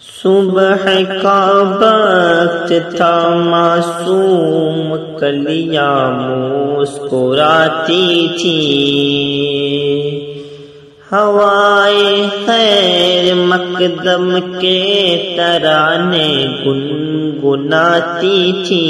صبح کا وقت تھا، معصوم کلیاں مسکراتی تھی، ہوائے خیر مقدم کے ترانے گنگناتی تھی۔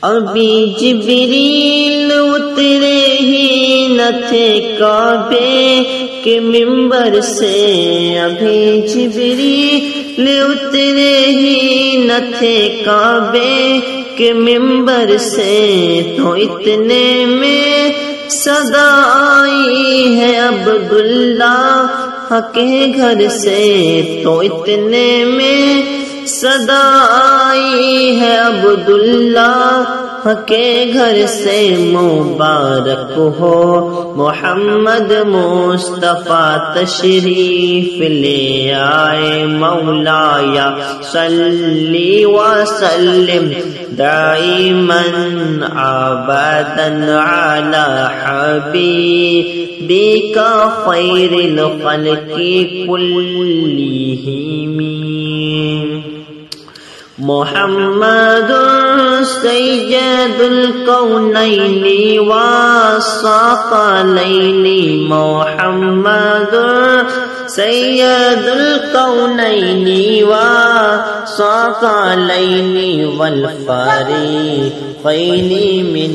ابھی جبریل اترے ہی نہ تھے کعبے کے منبر سے، ابھی جبریل اترے ہی نہ تھے کعبے کے منبر سے، تو اتنے میں صدا آئی ہے عبداللہ کے گھر سے، تو اتنے میں صدا آئی ہے عبداللہ کے گھر سے۔ مبارک ہو محمد مصطفیٰ تشریف لے آئے، مولایا صلی وسلم دائما ابدا علی حبیبک خیر الخلق کلہم۔ محمد سید الکونین والثقلین، محمد سید الکونین والثقلین والفریقین من